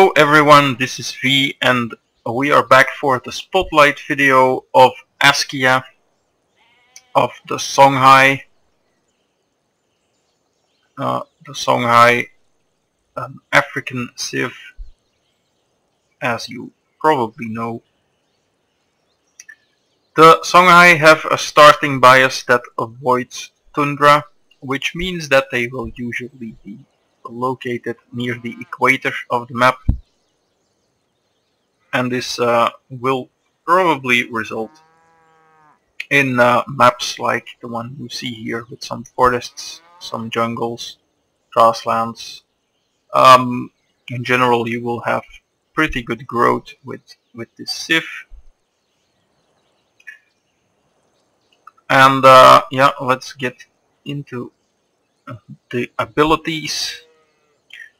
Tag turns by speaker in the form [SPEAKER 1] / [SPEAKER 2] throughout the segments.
[SPEAKER 1] Hello everyone, this is V and we are back for the spotlight video of Askia of the Songhai. An African civ, as you probably know. The Songhai have a starting bias that avoids tundra, which means that they will usually be located near the equator of the map, and this will probably result in maps like the one you see here, with some forests, some jungles, grasslands. In general, you will have pretty good growth with this civ. And yeah, let's get into the abilities.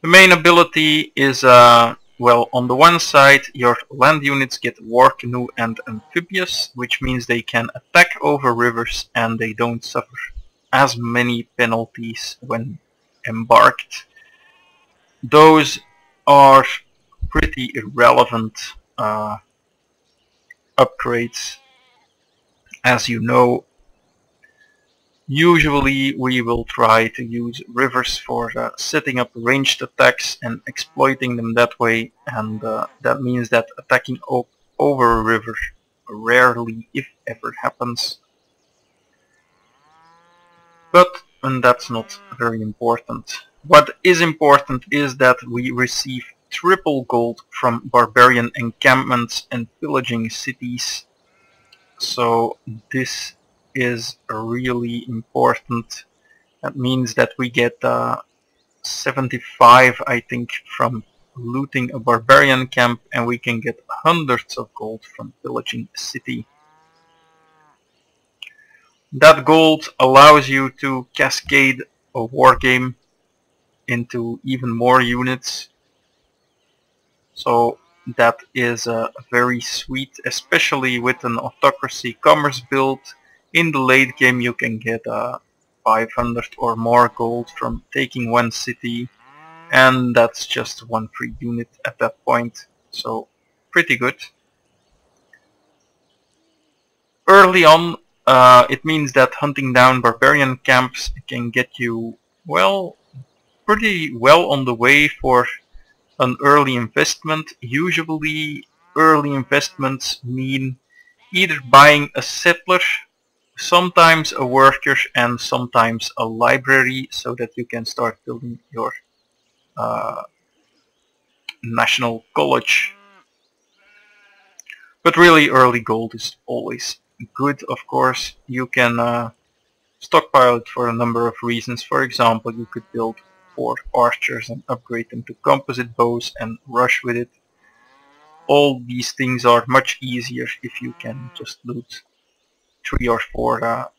[SPEAKER 1] The main ability is, well, on the one side your land units get war canoe and amphibious, which means they can attack over rivers and they don't suffer as many penalties when embarked. Those are pretty irrelevant upgrades. As you know, usually we will try to use rivers for setting up ranged attacks and exploiting them that way, and that means that attacking over a river rarely, if ever, happens. But and that's not very important. What is important is that we receive triple gold from barbarian encampments and pillaging cities. So this is really important. That means that we get 75, I think, from looting a barbarian camp, and we can get hundreds of gold from pillaging a city. That gold allows you to cascade a war game into even more units. So that is very sweet, especially with an autocracy commerce build. In the late game you can get 500 or more gold from taking one city, and that's just one free unit at that point, so pretty good. Early on, it means that hunting down barbarian camps can get you, well, pretty well on the way for an early investment. Usually early investments mean either buying a settler, sometimes a worker, and sometimes a library, so that you can start building your national college. But really, early gold is always good, of course. You can stockpile it for a number of reasons. For example, you could build 4 archers and upgrade them to composite bows and rush with it. All these things are much easier if you can just loot 3 or 4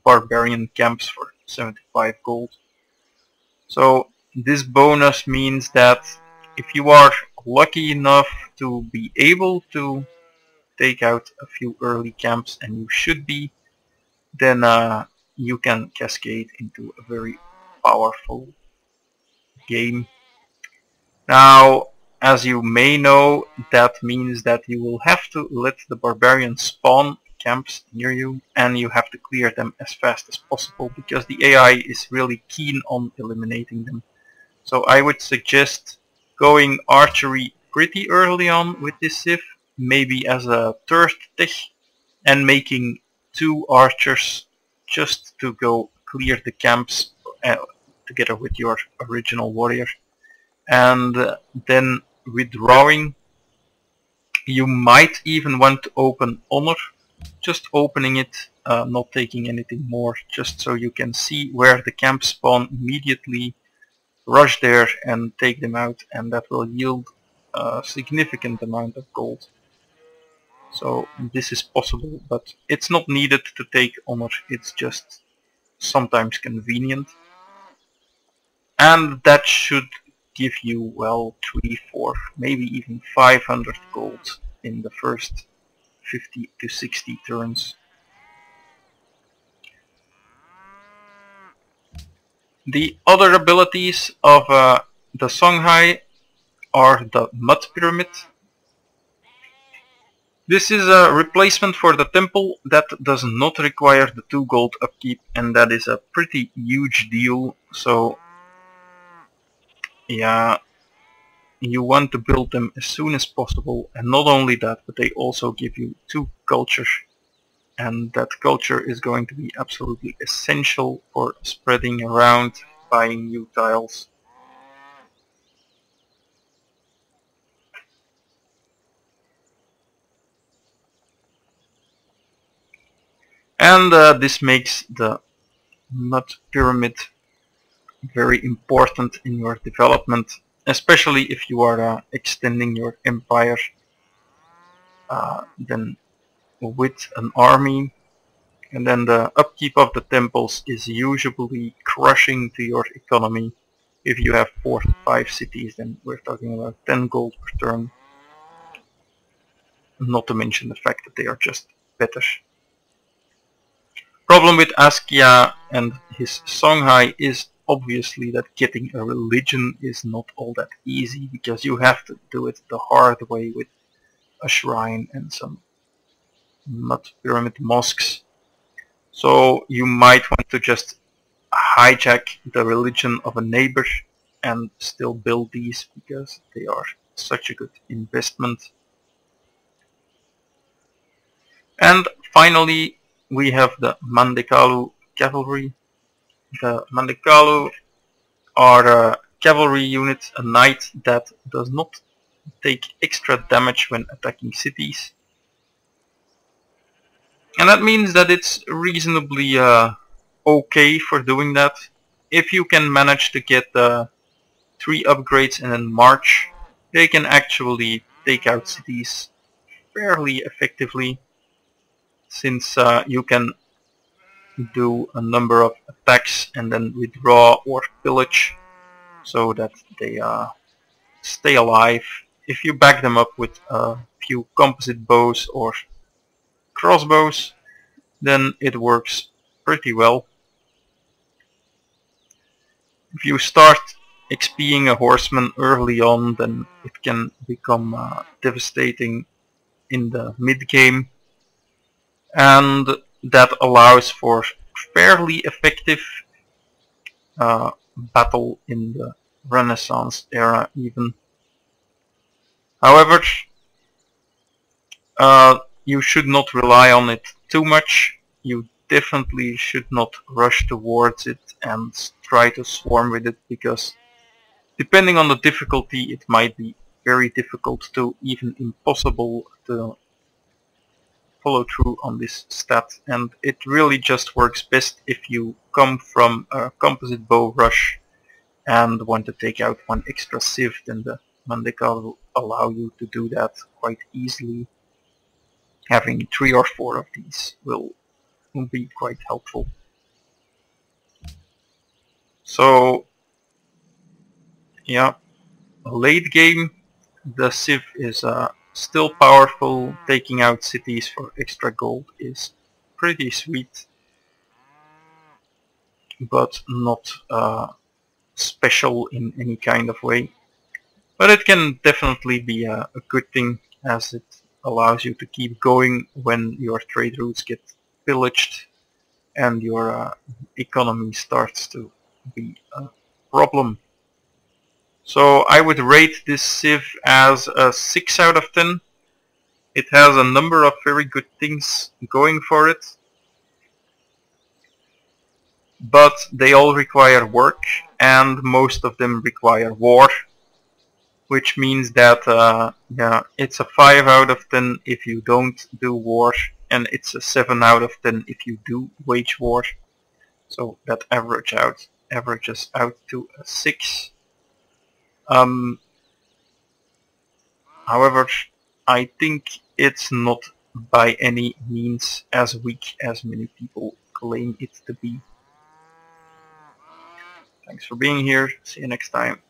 [SPEAKER 1] barbarian camps for 75 gold. So this bonus means that if you are lucky enough to be able to take out a few early camps, and you should be, then you can cascade into a very powerful game. Now, as you may know, that means that you will have to let the barbarians spawn camps near you, and you have to clear them as fast as possible, because the AI is really keen on eliminating them. So I would suggest going archery pretty early on with this civ, maybe as a third tech, and making 2 archers just to go clear the camps together with your original warrior, and then withdrawing. You might even want to open honor, just opening it, not taking anything more, just so you can see where the camps spawn immediately, rush there and take them out, and that will yield a significant amount of gold. So this is possible, but it's not needed to take honor, it's just sometimes convenient. And that should give you, well, 3, 4, maybe even 500 gold in the first 50 to 60 turns. The other abilities of the Songhai are the mud pyramid. This is a replacement for the temple that does not require the 2 gold upkeep, and that is a pretty huge deal. So yeah, you want to build them as soon as possible, and not only that, but they also give you 2 culture, and that culture is going to be absolutely essential for spreading around, buying new tiles. And this makes the mud pyramid very important in your development, especially if you are extending your empire then with an army. And then the upkeep of the temples is usually crushing to your economy. If you have 4 to 5 cities, then we're talking about 10 gold per turn. Not to mention the fact that they are just better. Problem with Askia and his Songhai is obviously that getting a religion is not all that easy, because you have to do it the hard way with a shrine and some mud pyramid mosques. So you might want to just hijack the religion of a neighbor and still build these, because they are such a good investment. And finally we have the Mandekalu Cavalry. The Mandekalu are a cavalry unit, a knight that does not take extra damage when attacking cities. And that means that it's reasonably okay for doing that. If you can manage to get 3 upgrades and then march, they can actually take out cities fairly effectively, since you can do a number of attacks and then withdraw or pillage, so that they stay alive. If you back them up with a few composite bows or crossbows, then it works pretty well. If you start XPing a horseman early on, then it can become devastating in the mid game, and that allows for fairly effective battle in the Renaissance era even. However, you should not rely on it too much. You definitely should not rush towards it and try to swarm with it, because depending on the difficulty it might be very difficult to even impossible to follow through on this stat, and it really just works best if you come from a composite bow rush and want to take out 1 extra civ. Then the Mandekalu will allow you to do that quite easily. Having 3 or 4 of these will be quite helpful. So yeah, late game the civ is still powerful. Taking out cities for extra gold is pretty sweet, but not special in any kind of way. But it can definitely be a good thing, as it allows you to keep going when your trade routes get pillaged and your economy starts to be a problem. So I would rate this civ as a 6 out of 10. It has a number of very good things going for it, but they all require work, and most of them require war, which means that yeah, it's a 5 out of 10 if you don't do war, and it's a 7 out of 10 if you do wage war. So that averages out to a 6. However, I think it's not by any means as weak as many people claim it to be. Thanks for being here. See you next time.